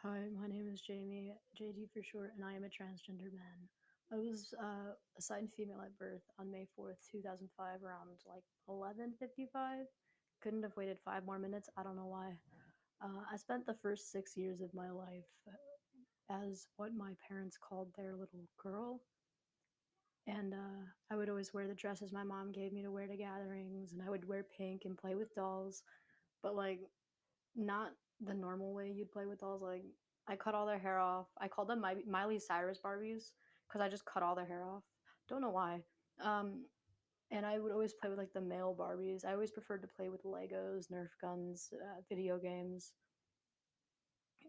Hi, my name is Jamie, JD for short, and I am a transgender man. I was assigned female at birth on May 4th, 2005, around like 11:55. Couldn't have waited 5 more minutes. I don't know why. I spent the first 6 years of my life as what my parents called their little girl, and I would always wear the dresses my mom gave me to wear to gatherings, and I would wear pink and play with dolls, but like not the normal way you'd play with dolls. Like I cut all their hair off. I called them Miley Cyrus Barbies because I just cut all their hair off. Don't know why. Um, and I would always play with like the male Barbies. I always preferred to play with Legos, Nerf guns, video games,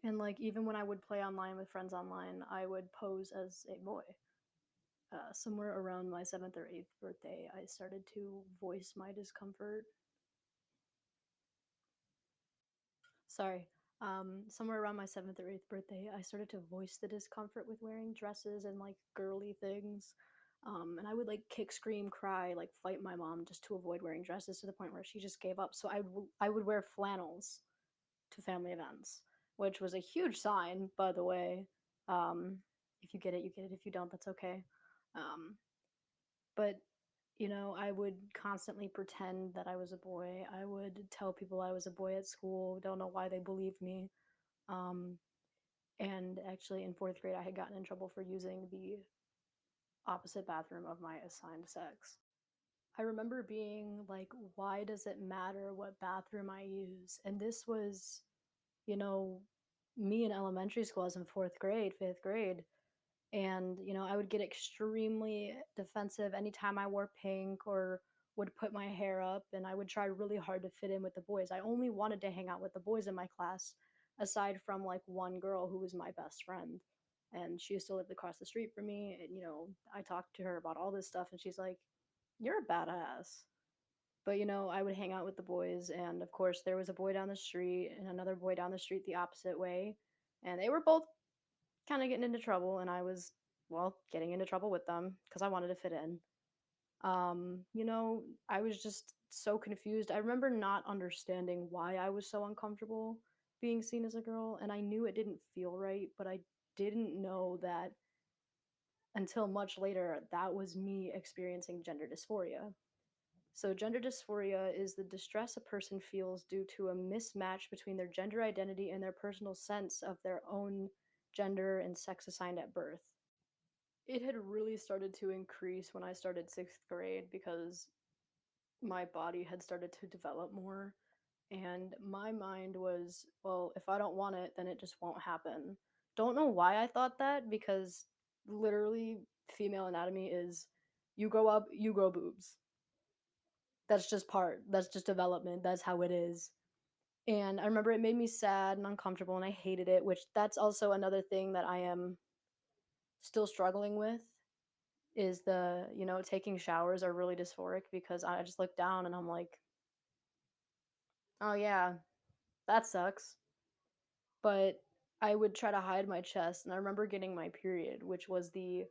and like even when I would play online with friends online, I would pose as a boy. Somewhere around my 7th or 8th birthday, I started to voice my discomfort. Sorry. Somewhere around my 7th or 8th birthday, I started to voice the discomfort with wearing dresses and like girly things. And I would like kick, scream, cry, like fight my mom just to avoid wearing dresses to the point where she just gave up. So I would wear flannels to family events, which was a huge sign, by the way. Um, if you get it, you get it. If you don't, that's okay. Um, but I would constantly pretend that I was a boy. I would tell people I was a boy at school. Don't know why they believed me. Um, and actually, in fourth grade, I had gotten in trouble for using the opposite bathroom of my assigned sex. I remember being like, why does it matter what bathroom I use? And this was, you know, me in elementary school. I was in fourth grade, fifth grade. And, I would get extremely defensive anytime I wore pink or would put my hair up. And I would try really hard to fit in with the boys. I only wanted to hang out with the boys in my class, aside from like one girl who was my best friend. And she used to live across the street from me. And, I talked to her about all this stuff. And she's like, "You're a badass." But, I would hang out with the boys. And of course, there was a boy down the street and another boy down the street the opposite way. And they were both kind of getting into trouble. And I was, well, getting into trouble with them because I wanted to fit in. I was just so confused. I remember not understanding why I was so uncomfortable being seen as a girl. And I knew it didn't feel right, but I didn't know that until much later that was me experiencing gender dysphoria. So, gender dysphoria is the distress a person feels due to a mismatch between their gender identity and their personal sense of their own gender and sex assigned at birth. It had really started to increase when I started sixth grade because my body had started to develop more. And my mind was, well, if I don't want it, then it just won't happen. Don't know why I thought that because literally female anatomy is you grow up, you grow boobs. That's just development. That's how it is. And I remember it made me sad and uncomfortable and I hated it, which that's also another thing that I am still struggling with is taking showers are really dysphoric because I just look down and I'm like, oh yeah, that sucks. But I would try to hide my chest. And I remember getting my period, which was the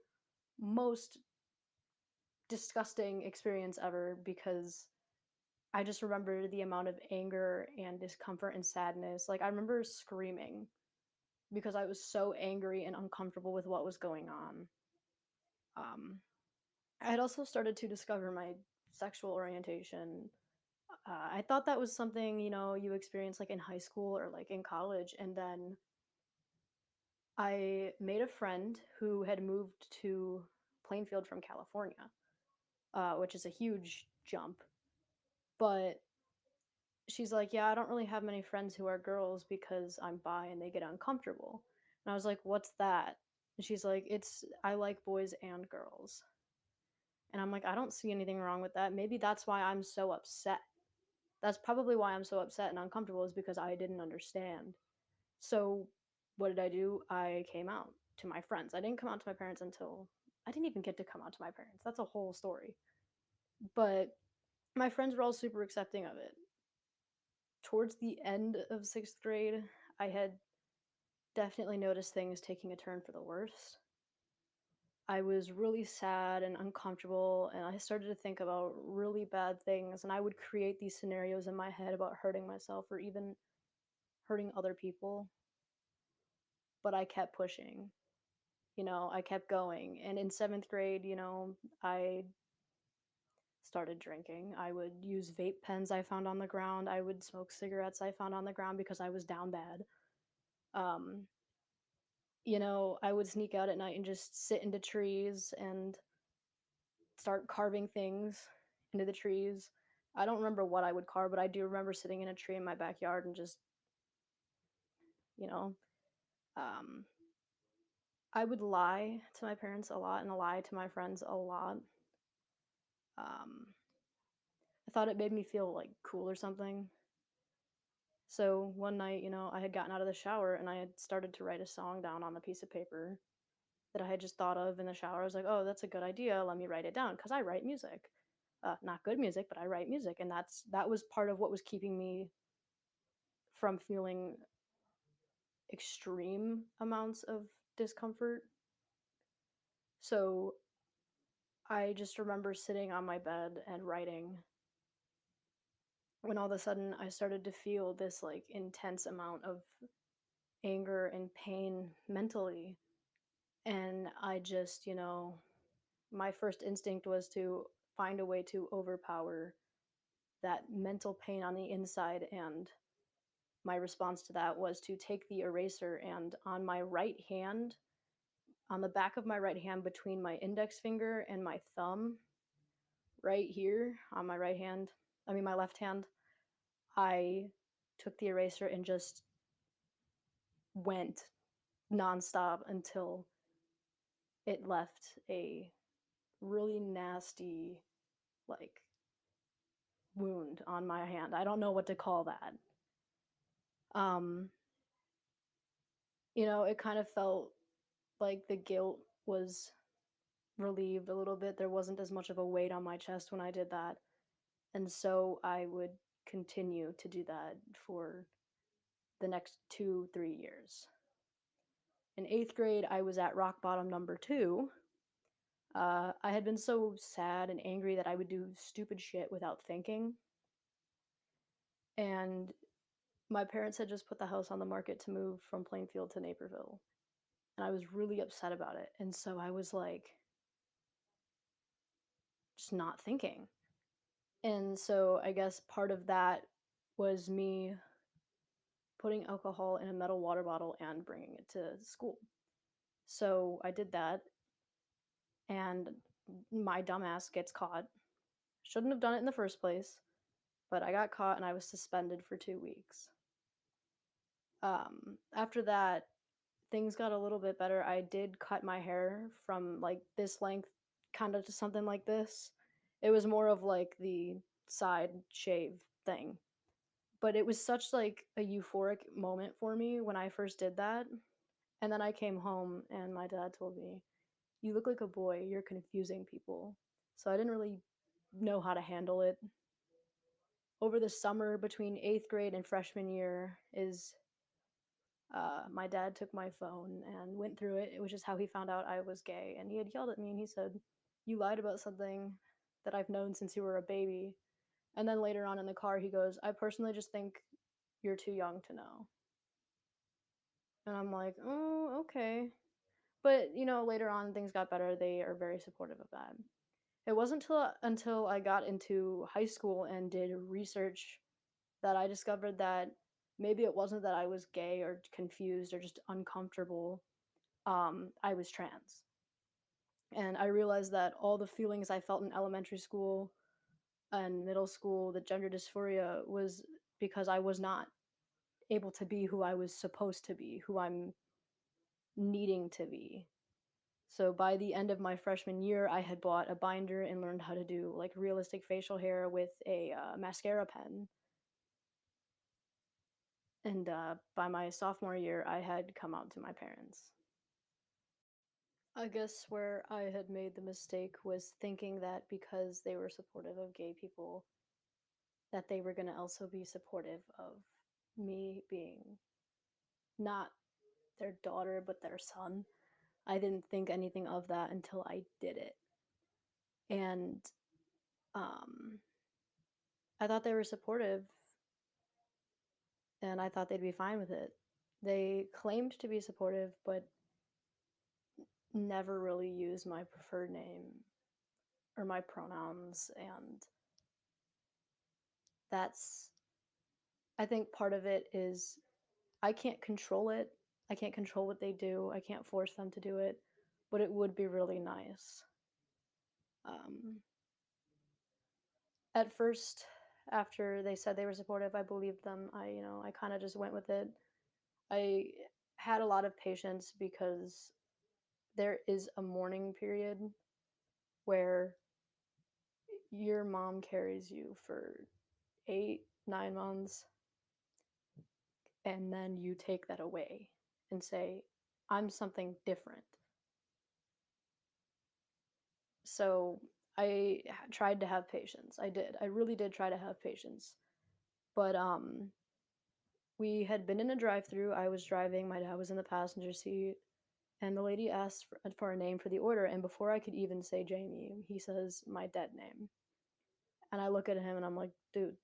most disgusting experience ever because I just remember the amount of anger and discomfort and sadness. Like, I remember screaming because I was so angry and uncomfortable with what was going on. Um, I had also started to discover my sexual orientation. I thought that was something, you experience like in high school or like in college. And then I made a friend who had moved to Plainfield from California, which is a huge jump. But she's like, yeah, I don't really have many friends who are girls because I'm bi and they get uncomfortable. And I was like, what's that? And she's like, I like boys and girls. And I'm like, I don't see anything wrong with that. Maybe that's why I'm so upset. That's probably why I'm so upset and uncomfortable is because I didn't understand. So what did I do? I came out to my friends. I didn't come out to my parents until I didn't even get to come out to my parents. That's a whole story. But my friends were all super accepting of it. Towards the end of sixth grade, I had definitely noticed things taking a turn for the worse. I was really sad and uncomfortable, and I started to think about really bad things. And I would create these scenarios in my head about hurting myself or even hurting other people. but I kept pushing. I kept going. And in 7th grade, I started drinking. I would use vape pens I found on the ground. I would smoke cigarettes I found on the ground because I was down bad. Um, I would sneak out at night and just sit into trees and start carving things into the trees. I don't remember what I would carve, but I do remember sitting in a tree in my backyard and just, you know, um, I would lie to my parents a lot and lie to my friends a lot. Um, I thought it made me feel like cool or something. So one night, I had gotten out of the shower and I had started to write a song down on a piece of paper that I had just thought of in the shower. I was like, oh, that's a good idea. Let me write it down because I write music. Not good music, but I write music, and that was part of what was keeping me from feeling extreme amounts of discomfort. So I just remember sitting on my bed and writing when all of a sudden I started to feel this like intense amount of anger and pain mentally. And I just, my first instinct was to find a way to overpower that mental pain on the inside. And my response to that was to take the eraser and on my right hand, on the back of my right hand between my index finger and my thumb, right here on my right hand, I mean, my left hand, I took the eraser and just went nonstop until it left a really nasty, like, wound on my hand. I don't know what to call that. Um, it kind of felt like the guilt was relieved a little bit. There wasn't as much of a weight on my chest when I did that. And so I would continue to do that for the next 2, 3 years. In 8th grade, I was at rock bottom number two. I had been so sad and angry that I would do stupid shit without thinking. And my parents had just put the house on the market to move from Plainfield to Naperville. And I was really upset about it. And so I was like, just not thinking. And so I guess part of that was me putting alcohol in a metal water bottle and bringing it to school. So I did that, and my dumbass gets caught. Shouldn't have done it in the first place, but I got caught and I was suspended for 2 weeks. After that, things got a little bit better. I did cut my hair from like this length kind of to something like this. It was more of like the side shave thing. But it was such like a euphoric moment for me when I first did that. And then I came home and my dad told me, "You look like a boy, you're confusing people." So I didn't really know how to handle it. Over the summer between 8th grade and freshman year is my dad took my phone and went through it, which is how he found out I was gay. And he had yelled at me and he said, "You lied about something that I've known since you were a baby." And then later on in the car, he goes, "I personally just think you're too young to know." And I'm like, "Oh, okay." But, later on things got better. They are very supportive of that. It wasn't until I got into high school and did research that I discovered that maybe it wasn't that I was gay or confused or just uncomfortable. I was trans. And I realized that all the feelings I felt in elementary school and middle school, the gender dysphoria, was because I was not able to be who I was supposed to be, who I'm needing to be. So by the end of my freshman year, I had bought a binder and learned how to do like realistic facial hair with a mascara pen. And by my sophomore year, I had come out to my parents. I guess where I had made the mistake was thinking that because they were supportive of gay people, that they were going to also be supportive of me being not their daughter, but their son. I didn't think anything of that until I did it. And um, I thought they were supportive and I thought they'd be fine with it. They claimed to be supportive, but never really used my preferred name or my pronouns. And that's, I think part of it is I can't control it. I can't control what they do. I can't force them to do it, but it would be really nice. Um, at first, after they said they were supportive, I believed them. I kind of just went with it. I had a lot of patience because there is a mourning period where your mom carries you for 8, 9 months, and then you take that away and say, I'm something different. So I tried to have patience. I did. I really did try to have patience. But we had been in a drive-through. I was driving. My dad was in the passenger seat, and the lady asked for a name for the order. And before I could even say Jamie, he says my dead name. And I look at him and I'm like, dude,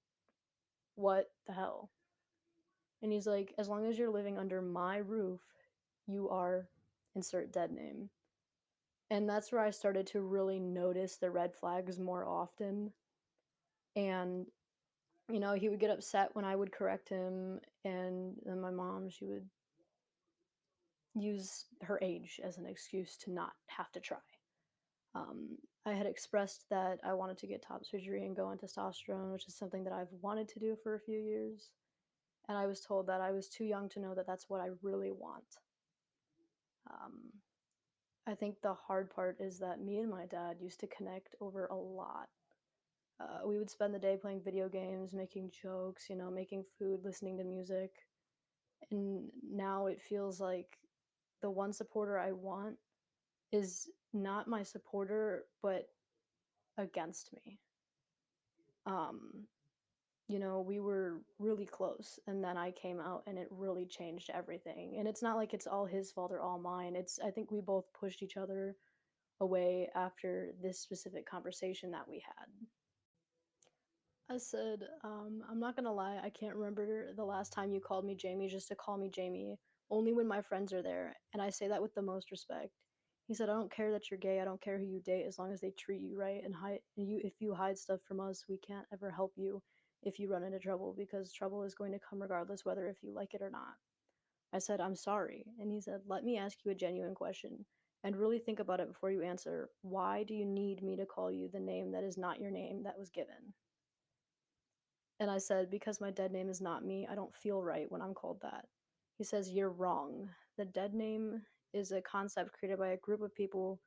what the hell? And he's like, as long as you're living under my roof, you are insert dead name. And that's where I started to really notice the red flags more often. And he would get upset when I would correct him, and then my mom, she would use her age as an excuse to not have to try. I had expressed that I wanted to get top surgery and go on testosterone, which is something that I've wanted to do for a few years. And I was told that I was too young to know that that's what I really want. Um, I think the hard part is that me and my dad used to connect over a lot. We would spend the day playing video games, making jokes, making food, listening to music. And now it feels like the one supporter I want is not my supporter, but against me. Um, we were really close, and then I came out and it really changed everything. And it's not like it's all his fault or all mine. I think we both pushed each other away after this specific conversation that we had. I said, I'm not gonna lie, I can't remember the last time you called me Jamie just to call me Jamie, only when my friends are there, and I say that with the most respect. He said, I don't care that you're gay, I don't care who you date, as long as they treat you right and if you hide stuff from us, we can't ever help you if you run into trouble, because trouble is going to come regardless whether if you like it or not. I said, I'm sorry. And he said, let me ask you a genuine question and really think about it before you answer. Why do you need me to call you the name that is not your name that was given? And I said, because my dead name is not me, I don't feel right when I'm called that. He says, you're wrong. The dead name is a concept created by a group of people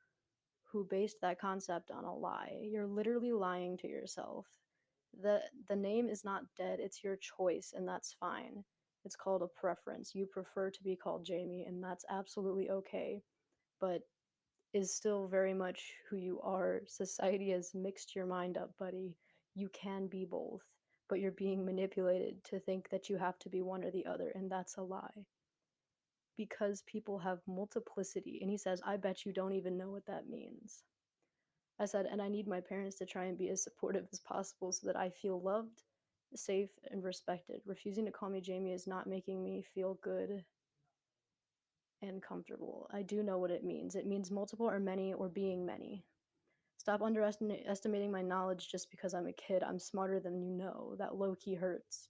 who based that concept on a lie. You're literally lying to yourself. The name is not dead, it's your choice, and that's fine. It's called a preference. You prefer to be called Jamie, and that's absolutely okay, but is still very much who you are. Society has mixed your mind up, buddy. You can be both, but you're being manipulated to think that you have to be one or the other, and that's a lie. Because people have multiplicity. And he says, I bet you don't even know what that means. I said, and I need my parents to try and be as supportive as possible so that I feel loved, safe, and respected. Refusing to call me Jamie is not making me feel good and comfortable. I do know what it means. It means multiple or many or being many. Stop underestimating my knowledge just because I'm a kid. I'm smarter than you know. That low key hurts.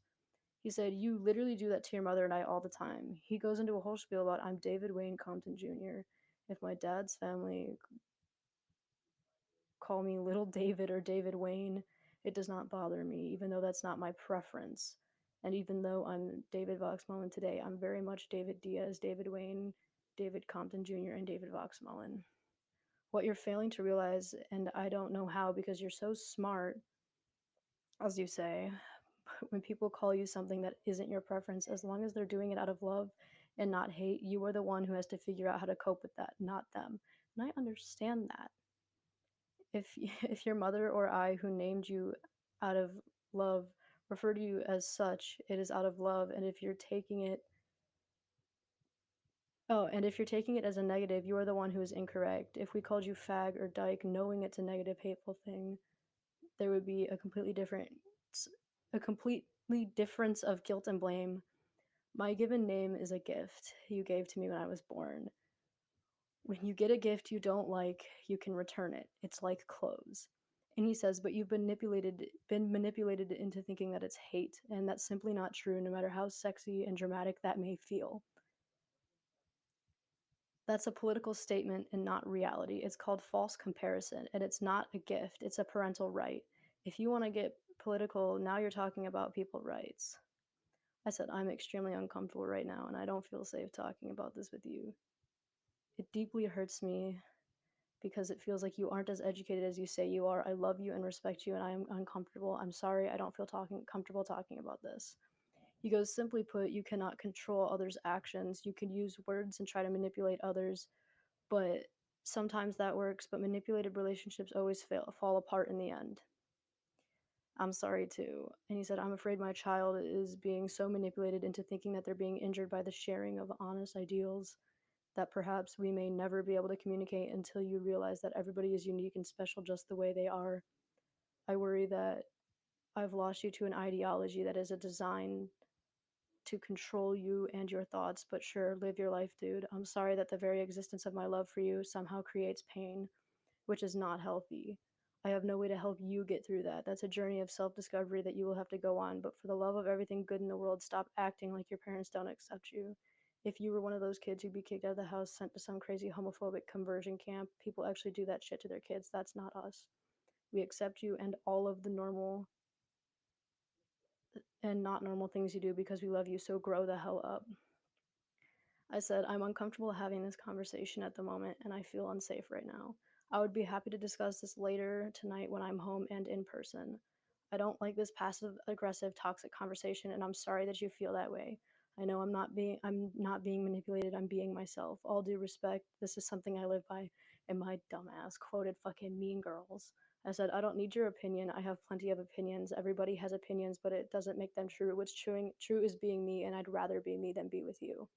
He said, you literally do that to your mother and I all the time. He goes into a whole spiel about I'm David Wayne Compton Jr. If my dad's family call me Little David or David Wayne, it does not bother me, even though that's not my preference. And even though I'm David Vox Mullen today, I'm very much David Diaz, David Wayne, David Compton Jr., and David Vox Mullen. What you're failing to realize, and I don't know how because you're so smart, as you say, when people call you something that isn't your preference, as long as they're doing it out of love and not hate, you are the one who has to figure out how to cope with that, not them. And I understand that. If if your mother or I, who named you out of love, refer to you as such, it is out of love. And if you're taking it and if you're taking it as a negative, you are the one who is incorrect. If we called you fag or dyke, knowing it's a negative, hateful thing, there would be a completely difference of guilt and blame. My given name is a gift you gave to me when I was born. When you get a gift you don't like, you can return it. It's like clothes. And he says, but you've been manipulated into thinking that it's hate, and that's simply not true, no matter how sexy and dramatic that may feel. That's a political statement and not reality. It's called false comparison, and it's not a gift, it's a parental right. If you want to get political, now you're talking about people's rights. I said, I'm extremely uncomfortable right now, and I don't feel safe talking about this with you. It deeply hurts me because it feels like you aren't as educated as you say you are. I love you and respect you, and I am uncomfortable. I'm sorry, I don't feel comfortable talking about this. He goes, simply put, you cannot control others' actions. You can use words and try to manipulate others, but sometimes that works, but manipulated relationships always fall apart in the end. I'm sorry too. And he said, I'm afraid my child is being so manipulated into thinking that they're being injured by the sharing of honest ideals, that perhaps we may never be able to communicate until you realize that everybody is unique and special just the way they are. I worry that I've lost you to an ideology that is a design to control you and your thoughts, but sure, live your life, dude. I'm sorry that the very existence of my love for you somehow creates pain, which is not healthy. I have no way to help you get through that. That's a journey of self discovery that you will have to go on. But for the love of everything good in the world, stop acting like your parents don't accept you. If you were one of those kids who'd be kicked out of the house, sent to some crazy homophobic conversion camp, people actually do that shit to their kids. That's not us. We accept you and all of the normal and not normal things you do because we love you, so grow the hell up. I said, I'm uncomfortable having this conversation at the moment and I feel unsafe right now. I would be happy to discuss this later tonight when I'm home and in person. I don't like this passive aggressive toxic conversation and I'm sorry that you feel that way. I know I'm not being manipulated, I'm being myself. All due respect, this is something I live by, and my dumbass quoted fucking Mean Girls. I said, I don't need your opinion. I have plenty of opinions. Everybody has opinions, but it doesn't make them true. What's true is being me, and I'd rather be me than be with you.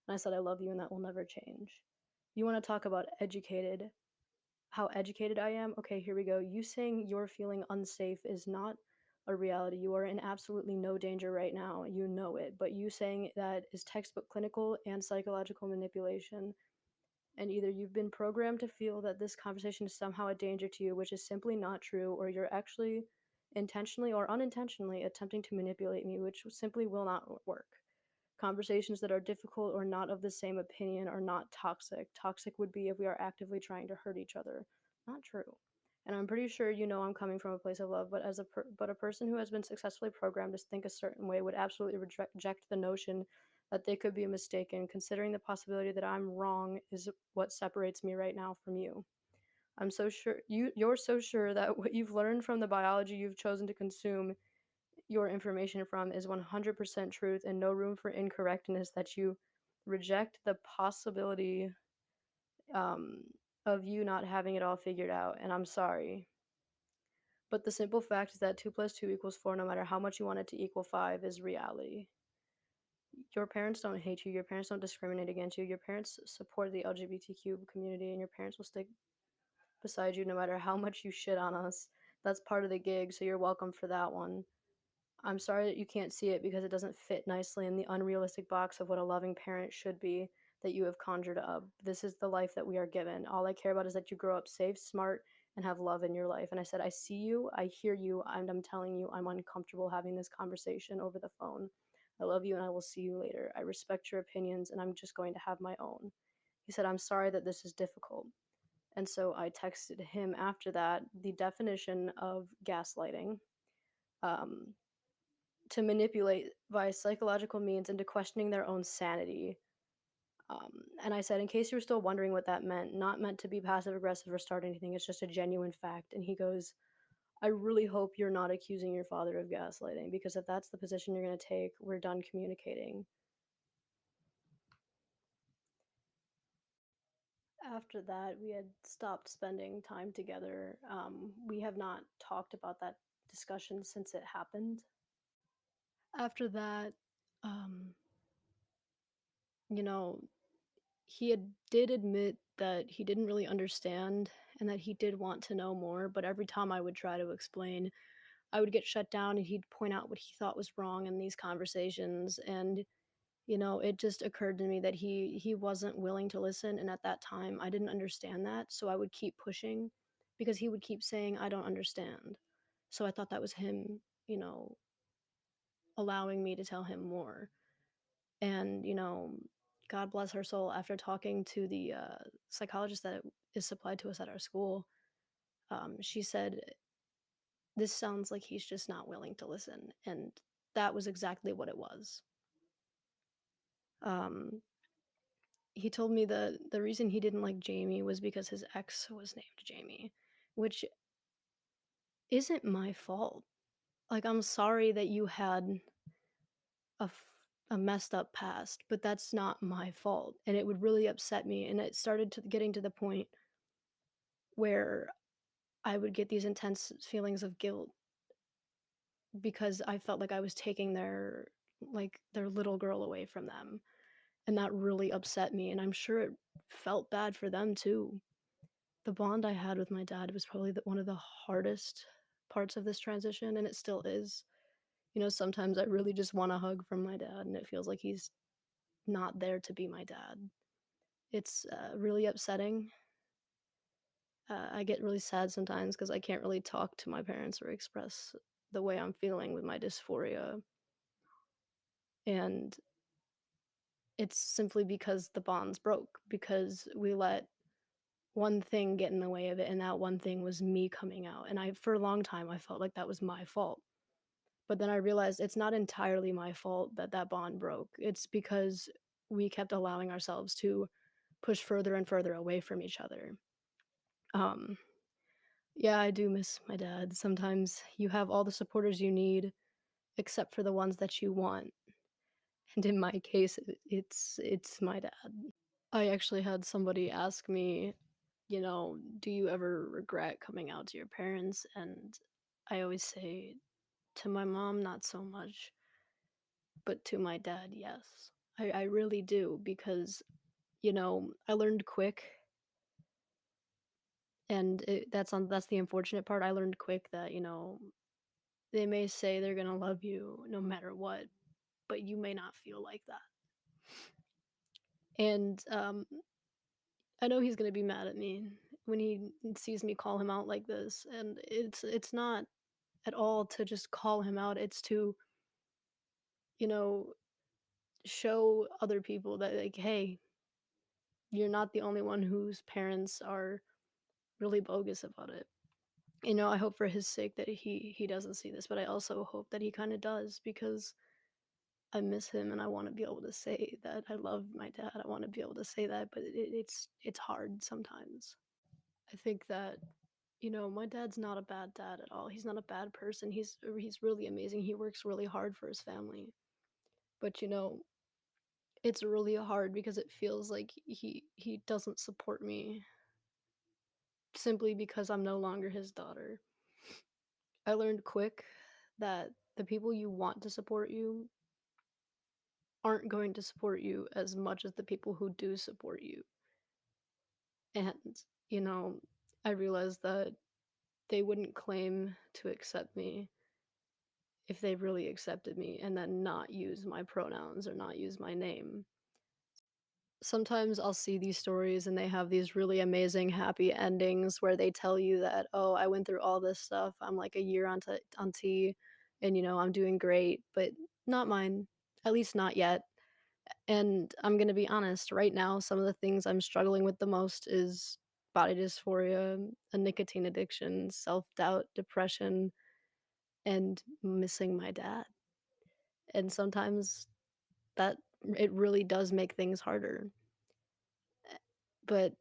And I said, I love you and that will never change. You want to talk about educated, how educated I am? Okay, here we go. You saying you're feeling unsafe is not a reality. You are in absolutely no danger right now. You know it. But you saying that is textbook clinical and psychological manipulation. And either you've been programmed to feel that this conversation is somehow a danger to you, which is simply not true, or you're actually intentionally or unintentionally attempting to manipulate me, which simply will not work. Conversations that are difficult or not of the same opinion are not toxic. Toxic would be if we are actively trying to hurt each other. Not true. And I'm pretty sure you know I'm coming from a place of love, but but a person who has been successfully programmed to think a certain way would absolutely reject the notion that they could be mistaken. Considering the possibility that I'm wrong is what separates me right now from you. I'm so sure you're so sure that what you've learned from the biology you've chosen to consume your information from is 100% truth and no room for incorrectness, that you reject the possibility um, of you not having it all figured out. And I'm sorry. But the simple fact is that 2 plus 2 equals 4, no matter how much you want it to equal 5, is reality. Your parents don't hate you. Your parents don't discriminate against you. Your parents support the LGBTQ community, and your parents will stick beside you no matter how much you shit on us. That's part of the gig, so you're welcome for that one. I'm sorry that you can't see it because it doesn't fit nicely in the unrealistic box of what a loving parent should be that you have conjured up. This is the life that we are given. All I care about is that you grow up safe, smart, and have love in your life. And I said, I see you, I hear you, and I'm telling you, I'm uncomfortable having this conversation over the phone. I love you and I will see you later. I respect your opinions and I'm just going to have my own. He said, I'm sorry that this is difficult. And so I texted him after that the definition of gaslighting. Um, to manipulate by psychological means into questioning their own sanity. And I said, in case you were still wondering what that meant, not meant to be passive aggressive or start anything, it's just a genuine fact. And he goes, I really hope you're not accusing your father of gaslighting, because if that's the position you're going to take, we're done communicating. After that, we had stopped spending time together. We have not talked about that discussion since it happened. After that, um, you know, did admit that he didn't really understand and that he did want to know more, but every time I would try to explain, I would get shut down and he'd point out what he thought was wrong in these conversations. And It just occurred to me that he wasn't willing to listen, and at that time, I didn't understand that, so I would keep pushing because he would keep saying, "I don't understand." So I thought that was him, allowing me to tell him more. And, God bless her soul, after talking to the psychologist that is supplied to us at our school, she said, "This sounds like he's just not willing to listen." And that was exactly what it was. Um, he told me the reason he didn't like Jamie was because his ex was named Jamie, which isn't my fault. Like, I'm sorry that you had a messed up past, but that's not my fault. And it would really upset me. And it started to getting to the point where I would get these intense feelings of guilt because I felt like I was taking their little girl away from them. And that really upset me. And I'm sure it felt bad for them too. The bond I had with my dad was probably one of the hardest parts of this transition, and it still is. Sometimes I really just want a hug from my dad, and it feels like he's not there to be my dad. It's really upsetting. I get really sad sometimes because I can't really talk to my parents or express the way I'm feeling with my dysphoria. And it's simply because the bonds broke, because we let one thing get in the way of it, and that one thing was me coming out. And for a long time, I felt like that was my fault. But then I realized it's not entirely my fault that that bond broke. It's because we kept allowing ourselves to push further and further away from each other. Um, yeah, I do miss my dad. Sometimes you have all the supporters you need, except for the ones that you want. And in my case, it's my dad. I actually had somebody ask me, do you ever regret coming out to your parents? And I always say, to my mom, not so much, but to my dad, yes. I really do because, I learned quick, and that's the unfortunate part. I learned quick that, they may say they're gonna love you no matter what, but you may not feel like that. And I know he's gonna be mad at me when he sees me call him out like this, and it's not at all to just call him out. It's to, you know, show other people that, like, hey, you're not the only one whose parents are really bogus about it. I hope for his sake that he doesn't see this, but I also hope that he kind of does because I miss him and I want to be able to say that I love my dad. I want to be able to say that, but it's hard sometimes. I think that my dad's not a bad dad at all. He's not a bad person. He's really amazing. He works really hard for his family. But it's really hard because it feels like he doesn't support me simply because I'm no longer his daughter. I learned quick that the people you want to support you aren't going to support you as much as the people who do support you. And, you know, I realized that they wouldn't claim to accept me if they really accepted me and then not use my pronouns or not use my name. Sometimes I'll see these stories and they have these really amazing happy endings where they tell you that, oh, I went through all this stuff. I'm like a year on T and I'm doing great, but not mine. At least not yet. And I'm going to be honest, right now some of the things I'm struggling with the most is body dysphoria, a nicotine addiction, self-doubt, depression, and missing my dad. And sometimes that it really does make things harder. But,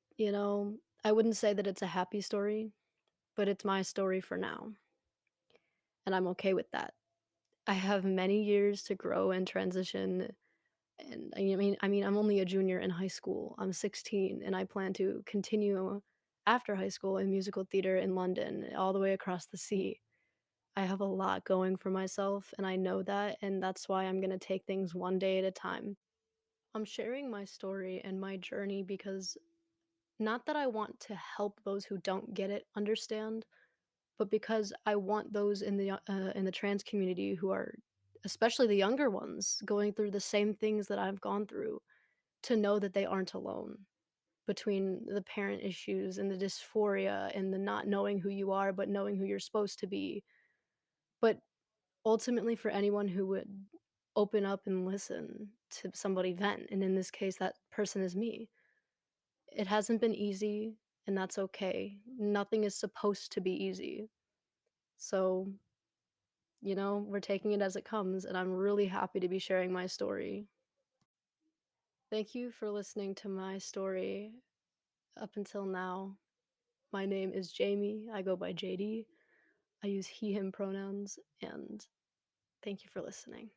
I wouldn't say that it's a happy story, but it's my story for now, and I'm okay with that. I have many years to grow and transition, and I mean, I'm only a junior in high school. I'm 16, and I plan to continue after high school in musical theater in London, all the way across the sea. I have a lot going for myself, and I know that, and that's why I'm gonna take things one day at a time. I'm sharing my story and my journey because not that I want to help those who don't get it understand, but because I want those in the trans community who are especially the younger ones going through the same things that I've gone through, to know that they aren't alone between the parent issues and the dysphoria and the not knowing who you are, but knowing who you're supposed to be. But ultimately, for anyone who would open up and listen to somebody vent, and in this case, that person is me, it hasn't been easy, and that's okay. Nothing is supposed to be easy. So, we're taking it as it comes, and I'm really happy to be sharing my story. Thank you for listening to my story up until now. My name is Jamie. I go by JD. I use he, him pronouns, and thank you for listening.